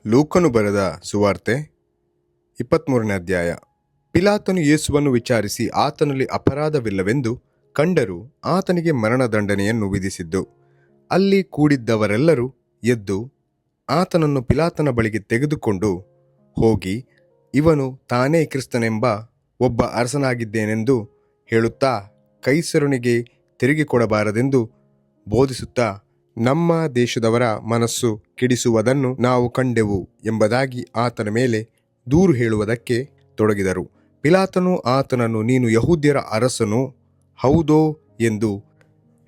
ಲೂಕನು ಬರೆದ ಸುವಾರ್ತೆ 23ನೇ ಅಧ್ಯಾಯ. ಪಿಲಾತನು ಯೇಸುವನ್ನು ವಿಚಾರಿಸಿ ಆತನಲ್ಲಿ ಅಪರಾಧವಿಲ್ಲವೆಂದು ಕಂಡರೂ ಆತನಿಗೆ ಮರಣದಂಡನೆಯನ್ನು ವಿಧಿಸಿದ್ದು. ಅಲ್ಲಿ ಕೂಡಿದ್ದವರೆಲ್ಲರೂ ಎದ್ದು ಆತನನ್ನು ಪಿಲಾತನ ಬಳಿಗೆ ತೆಗೆದುಕೊಂಡು ಹೋಗಿ, ಇವನು ತಾನೇ ಕ್ರಿಸ್ತನೆಂಬ ಒಬ್ಬ ಅರಸನಾಗಿದ್ದೇನೆಂದು ಹೇಳುತ್ತಾ ಕೈಸರನಿಗೆ ತಿರುಗಿ ಕೊಡಬಾರದೆಂದು ಬೋಧಿಸುತ್ತಾ, ನಮ್ಮ ದೇಶದವರ ಮನಸ್ಸು ಕೆಡಿಸುವುದನ್ನು ನಾವು ಕಂಡೆವು ಎಂಬುದಾಗಿ ಆತನ ಮೇಲೆ ದೂರು ಹೇಳುವುದಕ್ಕೆ ತೊಡಗಿದರು. ಪಿಲಾತನು ಆತನನ್ನು, ನೀನು ಯಹೂದ್ಯರ ಅರಸನು ಹೌದೋ ಎಂದು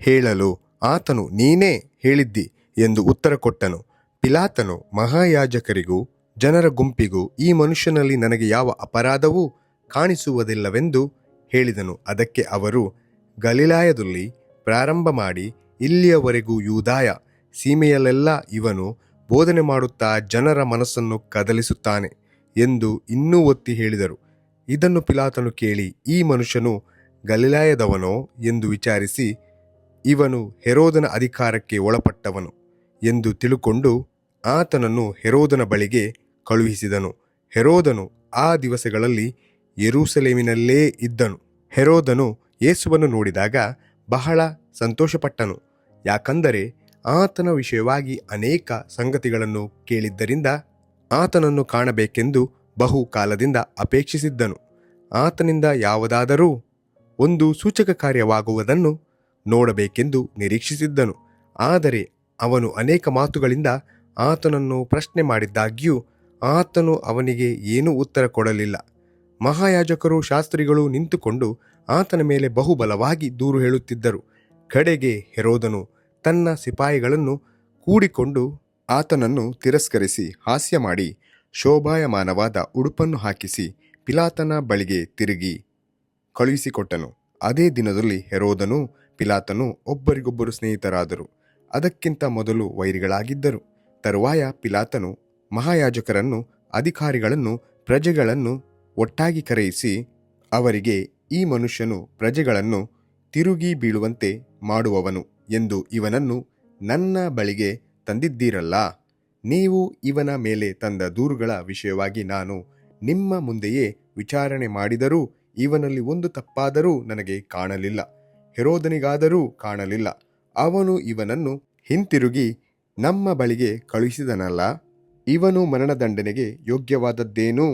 ಹೇಳಲು ಆತನು, ನೀನೇ ಹೇಳಿದ್ದಿ ಎಂದು ಉತ್ತರ ಕೊಟ್ಟನು. ಪಿಲಾತನು ಮಹಾಯಾಜಕರಿಗೂ ಜನರ ಗುಂಪಿಗೂ, ಈ ಮನುಷ್ಯನಲ್ಲಿ ನನಗೆ ಯಾವ ಅಪರಾಧವೂ ಕಾಣಿಸುವುದಿಲ್ಲವೆಂದು ಹೇಳಿದನು. ಅದಕ್ಕೆ ಅವರು, ಗಲಿಲಾಯದಲ್ಲಿ ಪ್ರಾರಂಭ ಮಾಡಿ ಇಲ್ಲಿಯವರೆಗೂ ಯೂದಾಯ ಸೀಮೆಯಲ್ಲೆಲ್ಲ ಇವನು ಬೋಧನೆ ಮಾಡುತ್ತಾ ಜನರ ಮನಸ್ಸನ್ನು ಕದಲಿಸುತ್ತಾನೆ ಎಂದು ಇನ್ನೂ ಒತ್ತಿ ಹೇಳಿದರು. ಇದನ್ನು ಪಿಲಾತನು ಕೇಳಿ, ಈ ಮನುಷ್ಯನು ಗಲಿಲಾಯದವನೋ ಎಂದು ವಿಚಾರಿಸಿ, ಇವನು ಹೆರೋದನ ಅಧಿಕಾರಕ್ಕೆ ಒಳಪಟ್ಟವನು ಎಂದು ತಿಳುಕೊಂಡು ಆತನನ್ನು ಹೆರೋದನ ಬಳಿಗೆ ಕಳುಹಿಸಿದನು. ಹೆರೋದನು ಆ ದಿವಸಗಳಲ್ಲಿ ಯೆರೂಸಲೇಮಿನಲ್ಲೇ ಇದ್ದನು. ಹೆರೋದನು ಯೇಸುವನ್ನು ನೋಡಿದಾಗ ಬಹಳ ಸಂತೋಷಪಟ್ಟನು, ಯಾಕಂದರೆ ಆತನ ವಿಷಯವಾಗಿ ಅನೇಕ ಸಂಗತಿಗಳನ್ನು ಕೇಳಿದ್ದರಿಂದ ಆತನನ್ನು ಕಾಣಬೇಕೆಂದು ಬಹು ಕಾಲದಿಂದ ಅಪೇಕ್ಷಿಸಿದ್ದನು. ಆತನಿಂದ ಯಾವುದಾದರೂ ಒಂದು ಸೂಚಕ ಕಾರ್ಯವಾಗುವುದನ್ನು ನೋಡಬೇಕೆಂದು ನಿರೀಕ್ಷಿಸಿದ್ದನು. ಆದರೆ ಅವನು ಅನೇಕ ಮಾತುಗಳಿಂದ ಆತನನ್ನು ಪ್ರಶ್ನೆ ಮಾಡಿದ್ದಾಗ್ಯೂ ಆತನು ಅವನಿಗೆ ಏನೂ ಉತ್ತರ ಕೊಡಲಿಲ್ಲ. ಮಹಾಯಾಜಕರು ಶಾಸ್ತ್ರಿಗಳು ನಿಂತುಕೊಂಡು ಆತನ ಮೇಲೆ ಬಹುಬಲವಾಗಿ ದೂರು ಹೇಳುತ್ತಿದ್ದರು. ಕಡೆಗೆ ಹೆರೋದನು ತನ್ನ ಸಿಪಾಯಿಗಳನ್ನು ಕೂಡಿಕೊಂಡು ಆತನನ್ನು ತಿರಸ್ಕರಿಸಿ ಹಾಸ್ಯ ಮಾಡಿ ಶೋಭಾಯಮಾನವಾದ ಉಡುಪನ್ನು ಹಾಕಿಸಿ ಪಿಲಾತನ ಬಳಿಗೆ ತಿರುಗಿ ಕಳುಹಿಸಿಕೊಟ್ಟನು. ಅದೇ ದಿನದಲ್ಲಿ ಹೆರೋದನು ಪಿಲಾತನು ಒಬ್ಬರಿಗೊಬ್ಬರು ಸ್ನೇಹಿತರಾದರು. ಅದಕ್ಕಿಂತ ಮೊದಲು ವೈರಿಗಳಾಗಿದ್ದರು. ತರುವಾಯ ಪಿಲಾತನು ಮಹಾಯಾಜಕರನ್ನು, ಅಧಿಕಾರಿಗಳನ್ನು, ಪ್ರಜೆಗಳನ್ನು ಒಟ್ಟಾಗಿ ಕರೆಯಿಸಿ ಅವರಿಗೆ, ಈ ಮನುಷ್ಯನು ಪ್ರಜೆಗಳನ್ನು ತಿರುಗಿ ಬೀಳುವಂತೆ ಮಾಡುವವನು ಎಂದು ಇವನನ್ನು ನನ್ನ ಬಳಿಗೆ ತಂದಿದ್ದೀರಲ್ಲ. ನೀವು ಇವನ ಮೇಲೆ ತಂದ ದೂರುಗಳ ವಿಷಯವಾಗಿ ನಾನು ನಿಮ್ಮ ಮುಂದೆಯೇ ವಿಚಾರಣೆ ಮಾಡಿದರೂ ಇವನಲ್ಲಿ ಒಂದು ತಪ್ಪಾದರೂ ನನಗೆ ಕಾಣಲಿಲ್ಲ. ಹೆರೋದನಿಗಾದರೂ ಕಾಣಲಿಲ್ಲ. ಅವನು ಇವನನ್ನು ಹಿಂತಿರುಗಿ ನಮ್ಮ ಬಳಿಗೆ ಕಳುಹಿಸಿದನಲ್ಲ. ಇವನು ಮರಣದಂಡನೆಗೆ ಯೋಗ್ಯವಾದದ್ದೇನೂ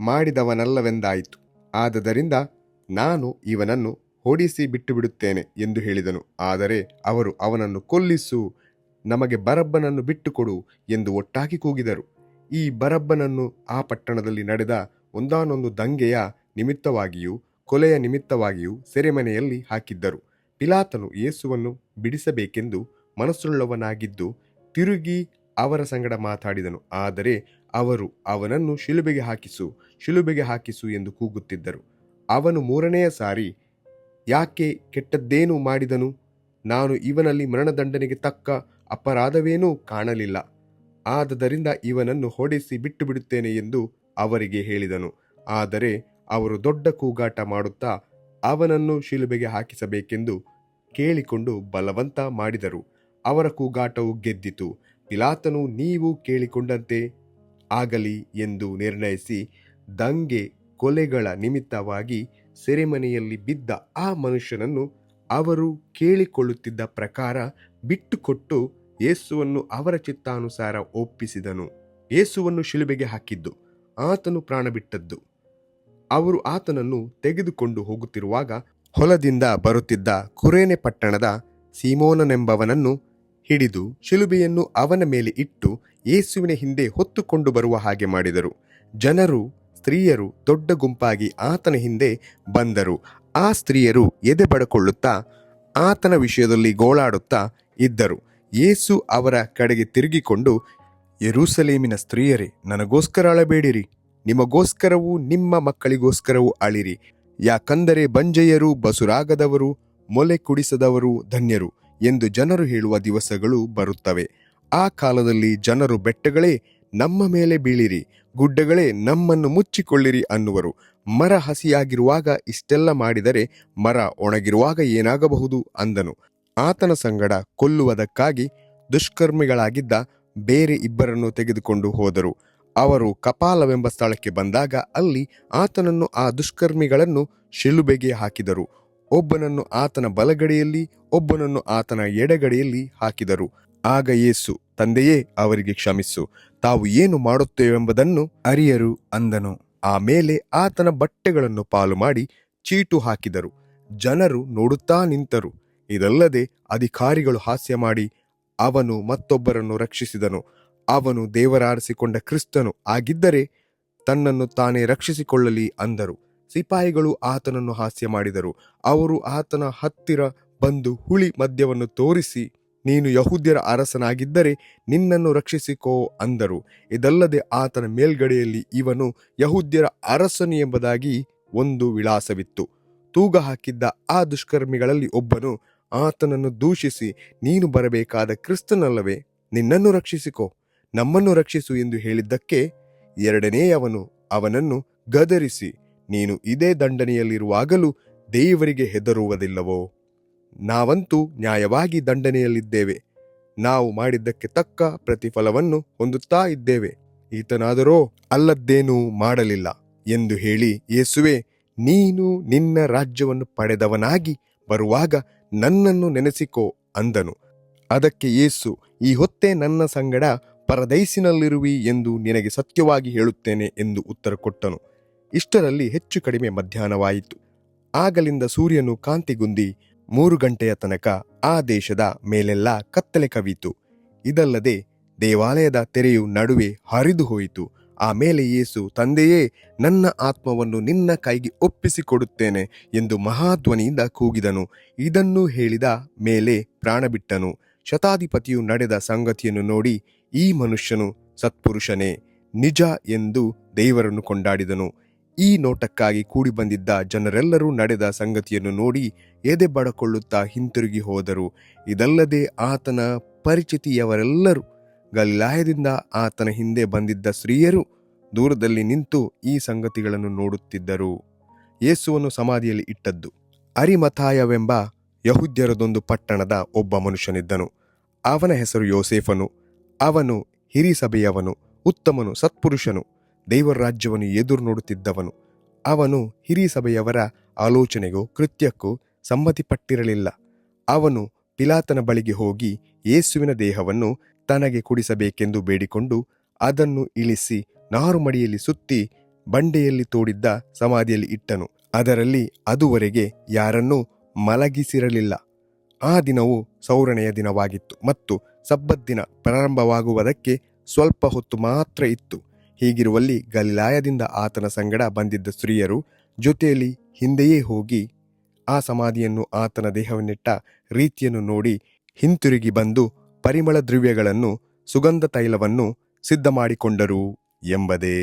ಮಾಡಿದವನಲ್ಲವೆಂದಾಯಿತು. ಆದದರಿಂದ ನಾನು ಇವನನ್ನು ಓಡಿಸಿ ಬಿಟ್ಟು ಬಿಡುತ್ತೇನೆ ಎಂದು ಹೇಳಿದನು. ಆದರೆ ಅವರು, ಅವನನ್ನು ಕೊಲ್ಲಿಸು, ನಮಗೆ ಬರಬ್ಬನನ್ನು ಬಿಟ್ಟುಕೊಡು ಎಂದು ಒಟ್ಟಾಗಿ ಕೂಗಿದರು. ಈ ಬರಬ್ಬನನ್ನು ಆ ಪಟ್ಟಣದಲ್ಲಿ ನಡೆದ ಒಂದಾನೊಂದು ದಂಗೆಯ ನಿಮಿತ್ತವಾಗಿಯೂ ಕೊಲೆಯ ನಿಮಿತ್ತವಾಗಿಯೂ ಸೆರೆಮನೆಯಲ್ಲಿ ಹಾಕಿದ್ದರು. ಪಿಲಾತನು ಯೇಸುವನ್ನು ಬಿಡಿಸಬೇಕೆಂದು ಮನಸ್ಸುಳ್ಳವನಾಗಿದ್ದು ತಿರುಗಿ ಅವರ ಸಂಗಡ ಮಾತಾಡಿದನು. ಆದರೆ ಅವರು ಅವನನ್ನು ಶಿಲುಬೆಗೆ ಹಾಕಿಸು, ಶಿಲುಬೆಗೆ ಹಾಕಿಸು ಎಂದು ಕೂಗುತ್ತಿದ್ದರು. ಅವನು ಮೂರನೆಯ ಸಾರಿ, ಯಾಕೆ, ಕೆಟ್ಟದ್ದೇನು ಮಾಡಿದನು? ನಾನು ಇವನಲ್ಲಿ ಮರಣದಂಡನೆಗೆ ತಕ್ಕ ಅಪರಾಧವೇನೂ ಕಾಣಲಿಲ್ಲ. ಆದದರಿಂದ ಇವನನ್ನು ಹೊಡೆಸಿ ಬಿಟ್ಟು ಬಿಡುತ್ತೇನೆ ಎಂದು ಅವರಿಗೆ ಹೇಳಿದನು. ಆದರೆ ಅವರು ದೊಡ್ಡ ಕೂಗಾಟ ಮಾಡುತ್ತಾ ಅವನನ್ನು ಶಿಲುಬೆಗೆ ಹಾಕಿಸಬೇಕೆಂದು ಕೇಳಿಕೊಂಡು ಬಲವಂತ ಮಾಡಿದರು. ಅವರ ಕೂಗಾಟವು ಗೆದ್ದಿತು. ಪಿಲಾತನು, ನೀವು ಕೇಳಿಕೊಂಡಂತೆ ಆಗಲಿ ಎಂದು ನಿರ್ಣಯಿಸಿ ದಂಗೆ ಕೊಲೆಗಳ ನಿಮಿತ್ತವಾಗಿ ಸೆರೆಮನೆಯಲ್ಲಿ ಬಿದ್ದ ಆ ಮನುಷ್ಯನನ್ನು ಅವರು ಕೇಳಿಕೊಳ್ಳುತ್ತಿದ್ದ ಪ್ರಕಾರ ಬಿಟ್ಟುಕೊಟ್ಟು ಯೇಸುವನ್ನು ಅವರ ಚಿತ್ತಾನುಸಾರ ಒಪ್ಪಿಸಿದನು. ಯೇಸುವನ್ನು ಶಿಲುಬೆಗೆ ಹಾಕಿದ್ದು, ಆತನು ಪ್ರಾಣ ಬಿಟ್ಟದ್ದು. ಅವರು ಆತನನ್ನು ತೆಗೆದುಕೊಂಡು ಹೋಗುತ್ತಿರುವಾಗ ಹೊಲದಿಂದ ಬರುತ್ತಿದ್ದ ಕುರೇನೆ ಪಟ್ಟಣದ ಸೀಮೋನನೆಂಬವನನ್ನು ಹಿಡಿದು ಶಿಲುಬೆಯನ್ನು ಅವನ ಮೇಲೆ ಇಟ್ಟು ಯೇಸುವಿನ ಹಿಂದೆ ಹೊತ್ತುಕೊಂಡು ಬರುವ ಹಾಗೆ ಮಾಡಿದರು. ಜನರು, ಸ್ತ್ರೀಯರು ದೊಡ್ಡ ಗುಂಪಾಗಿ ಆತನ ಹಿಂದೆ ಬಂದರು. ಆ ಸ್ತ್ರೀಯರು ಎದೆ ಬಡಕೊಳ್ಳುತ್ತಾ ಆತನ ವಿಷಯದಲ್ಲಿ ಗೋಳಾಡುತ್ತಾ ಇದ್ದರು. ಯೇಸು ಅವರ ಕಡೆಗೆ ತಿರುಗಿಕೊಂಡು, ಯೆರೂಸಲೇಮಿನ ಸ್ತ್ರೀಯರೇ, ನನಗೋಸ್ಕರ ಅಳಬೇಡಿರಿ, ನಿಮಗೋಸ್ಕರವೂ ನಿಮ್ಮ ಮಕ್ಕಳಿಗೋಸ್ಕರವೂ ಅಳಿರಿ. ಯಾಕಂದರೆ ಬಂಜೆಯರು, ಬಸುರಾಗದವರು, ಮೊಲೆ ಕುಡಿಸದವರು ಧನ್ಯರು ಎಂದು ಜನರು ಹೇಳುವ ದಿವಸಗಳು ಬರುತ್ತವೆ. ಆ ಕಾಲದಲ್ಲಿ ಜನರು, ಬೆಟ್ಟಗಳೇ ನಮ್ಮ ಮೇಲೆ ಬೀಳಿರಿ, ಗುಡ್ಡಗಳೇ ನಮ್ಮನ್ನು ಮುಚ್ಚಿಕೊಳ್ಳಿರಿ ಅನ್ನುವರು. ಮರ ಹಸಿಯಾಗಿರುವಾಗ ಇಷ್ಟೆಲ್ಲ ಮಾಡಿದರೆ ಮರ ಒಣಗಿರುವಾಗ ಏನಾಗಬಹುದು ಅಂದನು. ಆತನ ಸಂಗಡ ಕೊಲ್ಲುವುದಕ್ಕಾಗಿ ದುಷ್ಕರ್ಮಿಗಳಾಗಿದ್ದ ಬೇರೆ ಇಬ್ಬರನ್ನು ತೆಗೆದುಕೊಂಡು ಹೋದರು. ಅವರು ಕಪಾಲವೆಂಬ ಸ್ಥಳಕ್ಕೆ ಬಂದಾಗ ಅಲ್ಲಿ ಆತನನ್ನು ಆ ದುಷ್ಕರ್ಮಿಗಳನ್ನು ಶಿಲುಬೆಗೆ ಹಾಕಿದರು. ಒಬ್ಬನನ್ನು ಆತನ ಬಲಗಡೆಯಲ್ಲಿ, ಒಬ್ಬನನ್ನು ಆತನ ಎಡಗಡೆಯಲ್ಲಿ ಹಾಕಿದರು. ಆಗ ಯೇಸು, ತಂದೆಯೇ, ಅವರಿಗೆ ಕ್ಷಮಿಸು, ತಾವು ಏನು ಮಾಡುತ್ತೇವೆಂಬುದನ್ನು ಅರಿಯರು ಅಂದನು. ಆಮೇಲೆ ಆತನ ಬಟ್ಟೆಗಳನ್ನು ಪಾಲು ಮಾಡಿ ಚೀಟು ಹಾಕಿದರು. ಜನರು ನೋಡುತ್ತಾ ನಿಂತರು. ಇದಲ್ಲದೆ ಅಧಿಕಾರಿಗಳು ಹಾಸ್ಯ ಮಾಡಿ, ಅವನು ಮತ್ತೊಬ್ಬರನ್ನು ರಕ್ಷಿಸಿದನು, ಅವನು ದೇವರಾರಿಸಿಕೊಂಡ ಕ್ರಿಸ್ತನು ಆಗಿದ್ದರೆ ತನ್ನನ್ನು ತಾನೇ ರಕ್ಷಿಸಿಕೊಳ್ಳಲಿ ಅಂದರು. ಸಿಪಾಯಿಗಳು ಆತನನ್ನು ಹಾಸ್ಯ ಮಾಡಿದರು. ಅವರು ಆತನ ಹತ್ತಿರ ಬಂದು ಹುಳಿ ಮದ್ಯವನ್ನು ತೋರಿಸಿ, ನೀನು ಯಹೂದ್ಯರ ಅರಸನಾಗಿದ್ದರೆ ನಿನ್ನನ್ನು ರಕ್ಷಿಸಿಕೋ ಅಂದರು. ಇದಲ್ಲದೆ ಆತನ ಮೇಲ್ಗಡೆಯಲ್ಲಿ ಇವನು ಯಹೂದ್ಯರ ಅರಸನು ಎಂಬುದಾಗಿ ಒಂದು ವಿಳಾಸವಿತ್ತು. ತೂಗ ಹಾಕಿದ್ದ ಆ ದುಷ್ಕರ್ಮಿಗಳಲ್ಲಿ ಒಬ್ಬನು ಆತನನ್ನು ದೂಷಿಸಿ, ನೀನು ಬರಬೇಕಾದ ಕ್ರಿಸ್ತನಲ್ಲವೇ? ನಿನ್ನನ್ನು ರಕ್ಷಿಸಿಕೋ, ನಮ್ಮನ್ನು ರಕ್ಷಿಸು ಎಂದು ಹೇಳಿದ್ದಕ್ಕೆ ಎರಡನೆಯವನು ಅವನನ್ನು ಗದರಿಸಿ, ನೀನು ಇದೇ ದಂಡನೆಯಲ್ಲಿರುವಾಗಲೂ ದೇವರಿಗೆ ಹೆದರುವುದಿಲ್ಲವೋ? ನಾವಂತೂ ನ್ಯಾಯವಾಗಿ ದಂಡನೆಯಲ್ಲಿದ್ದೇವೆ. ನಾವು ಮಾಡಿದ್ದಕ್ಕೆ ತಕ್ಕ ಪ್ರತಿಫಲವನ್ನು ಹೊಂದುತ್ತಾ ಇದ್ದೇವೆ. ಈತನಾದರೋ ಅಲ್ಲದ್ದೇನೂ ಮಾಡಲಿಲ್ಲ ಎಂದು ಹೇಳಿ, ಯೇಸುವೆ, ನೀನು ನಿನ್ನ ರಾಜ್ಯವನ್ನು ಪಡೆದವನಾಗಿ ಬರುವಾಗ ನನ್ನನ್ನು ನೆನೆಸಿಕೋ ಅಂದನು. ಅದಕ್ಕೆ ಯೇಸು, ಈ ಹೊತ್ತೇ ನನ್ನ ಸಂಗಡ ಪರದೈಸಿನಲ್ಲಿರುವಿ ಎಂದು ನಿನಗೆ ಸತ್ಯವಾಗಿ ಹೇಳುತ್ತೇನೆ ಎಂದು ಉತ್ತರ ಕೊಟ್ಟನು. ಇಷ್ಟರಲ್ಲಿ ಹೆಚ್ಚು ಕಡಿಮೆ ಮಧ್ಯಾಹ್ನವಾಯಿತು. ಆಗಲಿಂದ ಸೂರ್ಯನು ಕಾಂತಿಗುಂದಿ 3 ಗಂಟೆಯ ತನಕ ಆ ದೇಶದ ಮೇಲೆಲ್ಲ ಕತ್ತಲೆ ಕವಿಯಿತು. ಇದಲ್ಲದೆ ದೇವಾಲಯದ ತೆರೆಯು ನಡುವೆ ಹರಿದು ಹೋಯಿತು. ಆಮೇಲೆ ಯೇಸು, ತಂದೆಯೇ, ನನ್ನ ಆತ್ಮವನ್ನು ನಿನ್ನ ಕೈಗೆ ಒಪ್ಪಿಸಿಕೊಡುತ್ತೇನೆ ಎಂದು ಮಹಾಧ್ವನಿಯಿಂದ ಕೂಗಿದನು. ಇದನ್ನು ಹೇಳಿದ ಮೇಲೆ ಪ್ರಾಣಬಿಟ್ಟನು. ಶತಾಧಿಪತಿಯು ನಡೆದ ಸಂಗತಿಯನ್ನು ನೋಡಿ, ಈ ಮನುಷ್ಯನು ಸತ್ಪುರುಷನೇ, ನಿಜ ಎಂದು ದೇವರನ್ನು ಕೊಂಡಾಡಿದನು. ಈ ನೋಟಕ್ಕಾಗಿ ಕೂಡಿ ಬಂದಿದ್ದ ಜನರೆಲ್ಲರೂ ನಡೆದ ಸಂಗತಿಯನ್ನು ನೋಡಿ ಎದೆ ಬಡಕೊಳ್ಳುತ್ತಾ ಹಿಂತಿರುಗಿ ಹೋದರು. ಇದಲ್ಲದೆ ಆತನ ಪರಿಚಿತಿಯವರೆಲ್ಲರೂ, ಗಲಿಲಾಯದಿಂದ ಆತನ ಹಿಂದೆ ಬಂದಿದ್ದ ಸ್ತ್ರೀಯರು ದೂರದಲ್ಲಿ ನಿಂತು ಈ ಸಂಗತಿಗಳನ್ನು ನೋಡುತ್ತಿದ್ದರು. ಯೇಸುವನ್ನು ಸಮಾಧಿಯಲ್ಲಿ ಇಟ್ಟದ್ದು. ಅರಿಮಥಾಯವೆಂಬ ಯಹೂದ್ಯರದೊಂದು ಪಟ್ಟಣದ ಒಬ್ಬ ಮನುಷ್ಯನಿದ್ದನು. ಅವನ ಹೆಸರು ಯೋಸೇಫನು. ಅವನು ಹಿರೀಸಭೆಯವನು, ಉತ್ತಮನು, ಸತ್ಪುರುಷನು, ದೇವರ ರಾಜ್ಯವನ್ನು ಎದುರು ನೋಡುತ್ತಿದ್ದವನು. ಅವನು ಹಿರೀಸಭೆಯವರ ಆಲೋಚನೆಗೂ ಕೃತ್ಯಕ್ಕೂ ಸಮ್ಮತಿಪಟ್ಟಿರಲಿಲ್ಲ. ಅವನು ಪಿಲಾತನ ಬಳಿಗೆ ಹೋಗಿ ಯೇಸುವಿನ ದೇಹವನ್ನು ತನಗೆ ಕುಡಿಸಬೇಕೆಂದು ಬೇಡಿಕೊಂಡು ಅದನ್ನು ಇಳಿಸಿ ನಾರುಮಡಿಯಲ್ಲಿ ಸುತ್ತಿ ಬಂಡೆಯಲ್ಲಿ ತೋಡಿದ್ದ ಸಮಾಧಿಯಲ್ಲಿ ಇಟ್ಟನು. ಅದರಲ್ಲಿ ಅದುವರೆಗೆ ಯಾರನ್ನೂ ಮಲಗಿಸಿರಲಿಲ್ಲ. ಆ ದಿನವು ಸೌರಣೆಯ ದಿನವಾಗಿತ್ತು ಮತ್ತು ಸಬ್ಬತ್ ದಿನ ಪ್ರಾರಂಭವಾಗುವುದಕ್ಕೆ ಸ್ವಲ್ಪ ಹೊತ್ತು ಮಾತ್ರ ಇತ್ತು. ಹೀಗಿರುವಲ್ಲಿ ಗಲಿಲಾಯದಿಂದ ಆತನ ಸಂಗಡ ಬಂದಿದ್ದ ಸ್ತ್ರೀಯರು ಜೊತೆಯಲ್ಲಿ ಹಿಂದೆಯೇ ಹೋಗಿ ಆ ಸಮಾಧಿಯನ್ನು ಆತನ ದೇಹವನ್ನಿಟ್ಟ ರೀತಿಯನ್ನು ನೋಡಿ ಹಿಂತಿರುಗಿ ಬಂದು ಪರಿಮಳ ದ್ರವ್ಯಗಳನ್ನು, ಸುಗಂಧ ತೈಲವನ್ನು ಸಿದ್ಧ ಮಾಡಿಕೊಂಡರು ಎಂಬುದೇ.